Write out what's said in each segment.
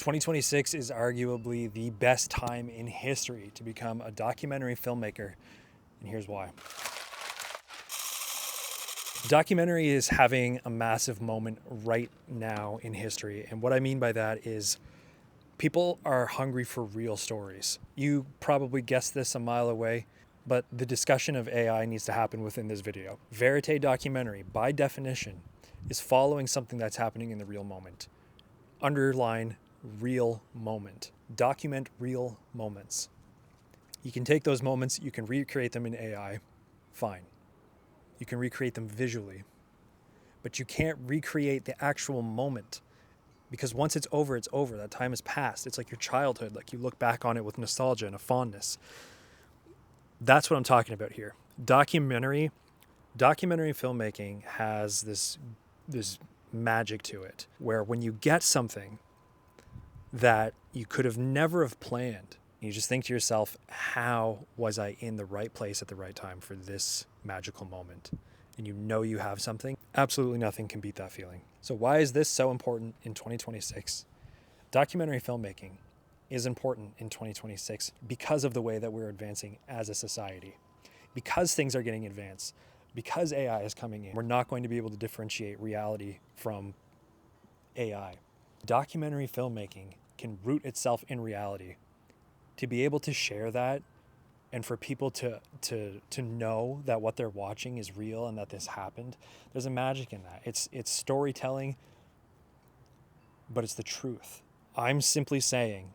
2026 is arguably the best time in history to become a documentary filmmaker, and here's why. Documentary is having a massive moment right now in history, and what I mean by that is people are hungry for real stories. You probably guessed this a mile away, but the discussion of AI needs to happen within this video. Verite documentary, by definition, is following something that's happening in the real moment. Underline real moment. Document real moments. You can take those moments, you can recreate them in AI, fine. You can recreate them visually, but you can't recreate the actual moment, because once it's over, that time has passed. It's like your childhood, like you look back on it with nostalgia and a fondness. That's what I'm talking about here. Documentary filmmaking has this magic to it, where when you get something that you could have never have planned, you just think to yourself, how was I in the right place at the right time for this magical moment? And you know you have something. Absolutely nothing can beat that feeling. So why is this so important in 2026? Documentary filmmaking is important in 2026 because of the way that we're advancing as a society. Because things are getting advanced, because AI is coming in, we're not going to be able to differentiate reality from AI. Documentary filmmaking can root itself in reality. To be able to share that, and for people to know that what they're watching is real and that this happened, there's a magic in that. It's storytelling, but it's the truth. I'm simply saying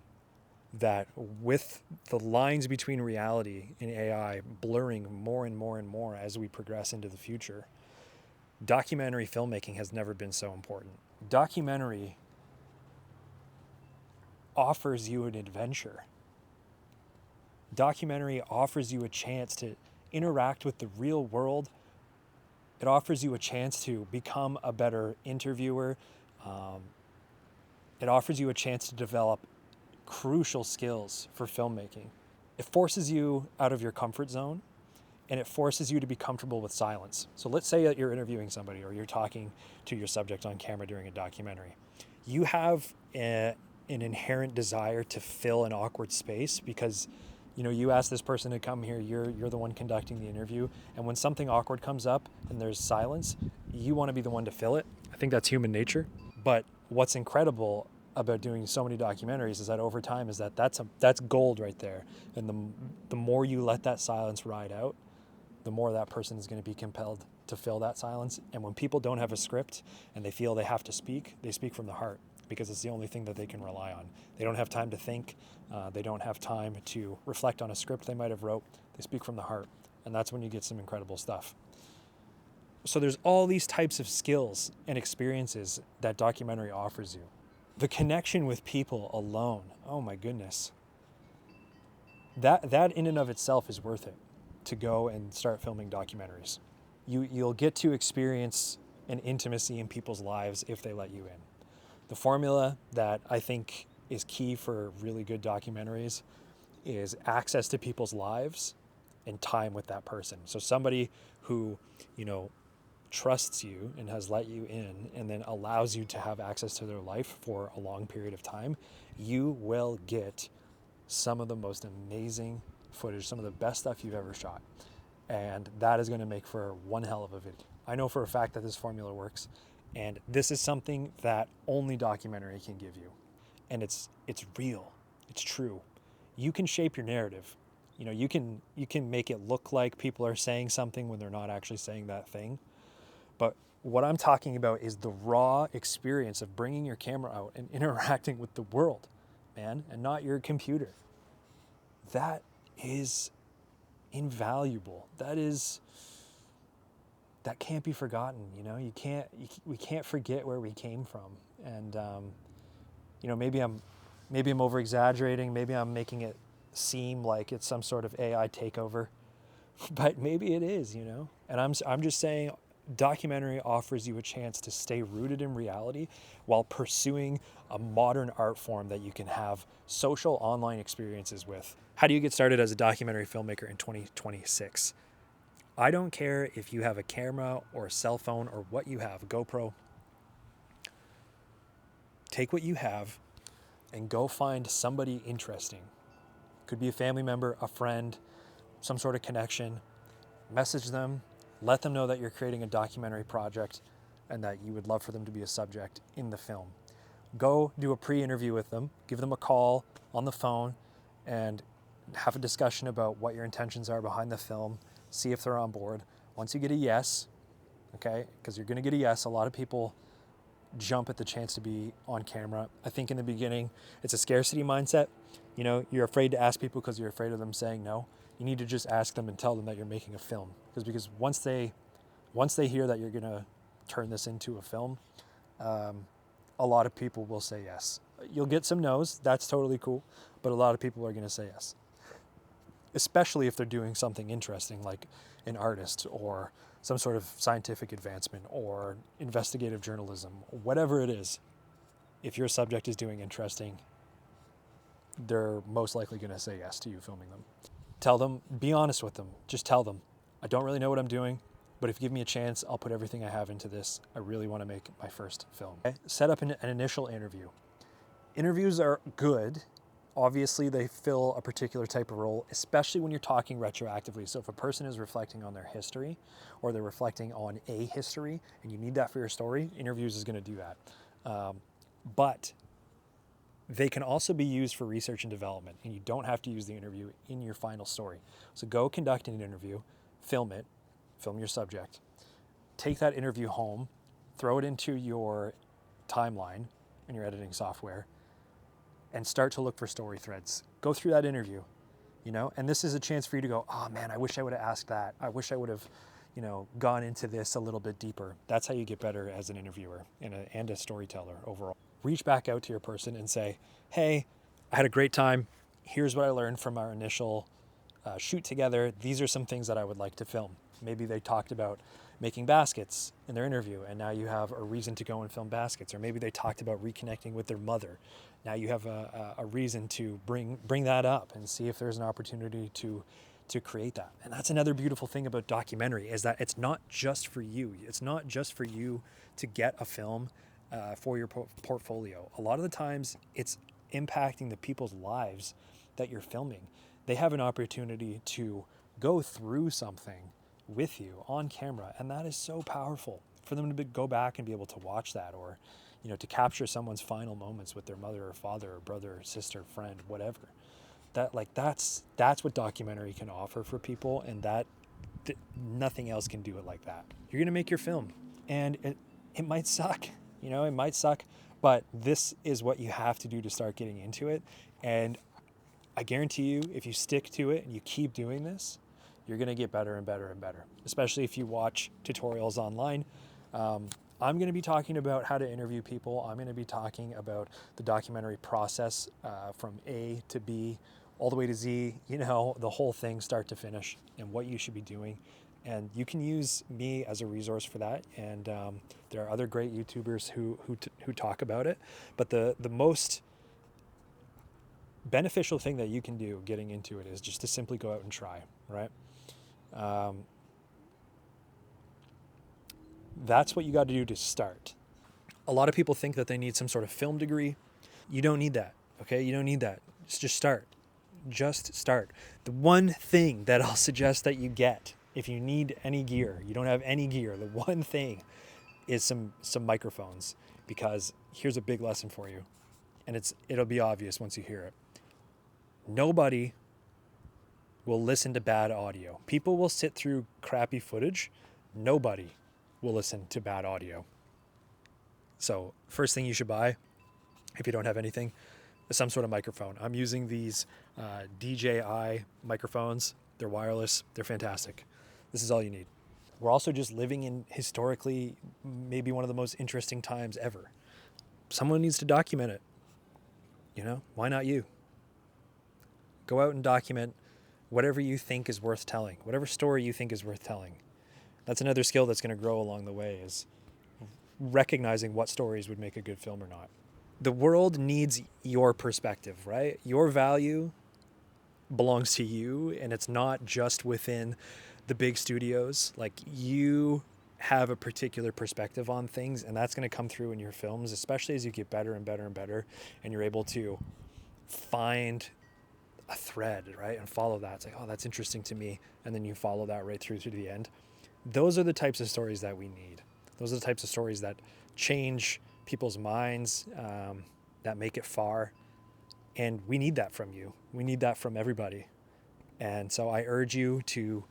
that with the lines between reality and AI blurring more and more and more as we progress into the future, documentary filmmaking has never been so important. Documentary offers you an adventure. Documentary offers you a chance to interact with the real world. It offers you a chance to become a better interviewer. It offers you a chance to develop crucial skills for filmmaking. It forces you out of your comfort zone, and it forces you to be comfortable with silence. So let's say that you're interviewing somebody or you're talking to your subject on camera during a documentary. You have an inherent desire to fill an awkward space because you ask this person to come here, you're the one conducting the interview, and when something awkward comes up and there's silence, you want to be the one to fill it. I think that's human nature. But what's incredible about doing so many documentaries is that over time is that's gold right there. And the more you let that silence ride out, the more that person is going to be compelled to fill that silence. And when people don't have a script and they feel they have to speak, they speak from the heart, because it's the only thing that they can rely on. They don't have time to think. They don't have time to reflect on a script they might have wrote. They speak from the heart. And that's when you get some incredible stuff. So there's all these types of skills and experiences that documentary offers you. The connection with people alone, oh my goodness. That in and of itself is worth it, to go and start filming documentaries. You'll get to experience an intimacy in people's lives if they let you in. The formula that I think is key for really good documentaries is access to people's lives and time with that person. So somebody who, trusts you and has let you in and then allows you to have access to their life for a long period of time, you will get some of the most amazing footage, some of the best stuff you've ever shot. And that is going to make for one hell of a video. I know for a fact that this formula works. And this is something that only documentary can give you. And it's real. It's true. You can shape your narrative. You can make it look like people are saying something when they're not actually saying that thing. But what I'm talking about is the raw experience of bringing your camera out and interacting with the world, man, and not your computer. That is invaluable. That can't be forgotten. We can't forget where we came from. And maybe I'm over exaggerating. Maybe I'm making it seem like it's some sort of AI takeover, but maybe it is. And I'm just saying, documentary offers you a chance to stay rooted in reality while pursuing a modern art form that you can have social online experiences with. How do you get started as a documentary filmmaker in 2026? I don't care if you have a camera or a cell phone or what you have, GoPro. Take what you have and go find somebody interesting. Could be a family member, a friend, some sort of connection. Message them, let them know that you're creating a documentary project and that you would love for them to be a subject in the film. Go do a pre-interview with them, give them a call on the phone, and have a discussion about what your intentions are behind the film, see if they're on board. Once you get a yes, okay, because you're going to get a yes, a lot of people jump at the chance to be on camera. I think in the beginning, it's a scarcity mindset. You know, you're afraid to ask people because you're afraid of them saying no. You need to just ask them and tell them that you're making a film. Because once they hear that you're going to turn this into a film, a lot of people will say yes. You'll get some no's, that's totally cool, but a lot of people are going to say yes. Especially if they're doing something interesting like an artist or some sort of scientific advancement or investigative journalism, whatever it is. If your subject is doing interesting, they're most likely going to say yes to you filming them. Tell them, be honest with them. Just tell them, I don't really know what I'm doing, but if you give me a chance, I'll put everything I have into this. I really want to make my first film. Okay? Set up an initial interview. Interviews are good. Obviously, they fill a particular type of role, especially when you're talking retroactively. So if a person is reflecting on their history or they're reflecting on a history and you need that for your story, interviews is going to do that. But they can also be used for research and development, and you don't have to use the interview in your final story. So go conduct an interview, film it, film your subject, take that interview home, throw it into your timeline in your editing software, and start to look for story threads. Go through that interview, you know, and this is a chance for you to go, oh man, I wish I would have asked that. I wish I would have, you know, gone into this a little bit deeper. That's how you get better as an interviewer and a storyteller overall. Reach back out to your person and say, hey, I had a great time. Here's what I learned from our initial shoot together. These are some things that I would like to film. Maybe they talked about making baskets in their interview, and now you have a reason to go and film baskets. Or maybe they talked about reconnecting with their mother. Now you have a reason to bring that up and see if there's an opportunity to create that. And that's another beautiful thing about documentary, is that it's not just for you. It's not just for you to get a film for your portfolio. A lot of the times it's impacting the people's lives that you're filming. They have an opportunity to go through something with you on camera, and that is so powerful for them to go back and be able to watch that, or you know, to capture someone's final moments with their mother or father or brother or sister, friend, whatever. That's what documentary can offer for people, and nothing else can do it like that. You're gonna make your film, and it might suck, you know, it might suck, but this is what you have to do to start getting into it. And I guarantee you, if you stick to it and you keep doing this, you're going to get better and better and better, especially if you watch tutorials online. I'm going to be talking about how to interview people. I'm going to be talking about the documentary process from A to B, all the way to Z, you know, the whole thing start to finish, and what you should be doing. And you can use me as a resource for that. And there are other great YouTubers who talk about it. But the most beneficial thing that you can do getting into it is just to simply go out and try, right? That's what you got to do to start. A lot of people think that they need some sort of film degree. You don't need that, okay? You don't need that. Just start. Just start. The one thing that I'll suggest that you get, if you need any gear, you don't have any gear, the one thing is some microphones, because here's a big lesson for you, and it'll be obvious once you hear it. Nobody will listen to bad audio. People will sit through crappy footage. Nobody will listen to bad audio. So first thing you should buy, if you don't have anything, is some sort of microphone. I'm using these DJI microphones. They're wireless. They're fantastic. This is all you need. We're also just living in historically maybe one of the most interesting times ever. Someone needs to document it. You know, why not you? Go out and document whatever you think is worth telling, whatever story you think is worth telling. That's another skill that's going to grow along the way, is recognizing what stories would make a good film or not. The world needs your perspective, right? Your value belongs to you, and it's not just within the big studios. Like, you have a particular perspective on things, and that's going to come through in your films, especially as you get better and better and better, and you're able to find a thread, right, and follow that. It's like, oh, that's interesting to me, and then you follow that right through to the end. Those are the types of stories that we need. Those are the types of stories that change people's minds, that make it far, and we need that from you. We need that from everybody. And so I urge you to,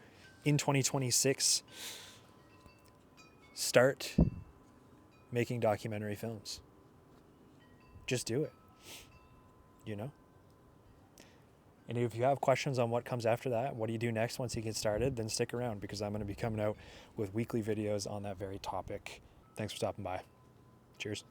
in 2026, start making documentary films. Just do it, you know? And if you have questions on what comes after that, what do you do next once you get started, then stick around, because I'm going to be coming out with weekly videos on that very topic. Thanks for stopping by. Cheers.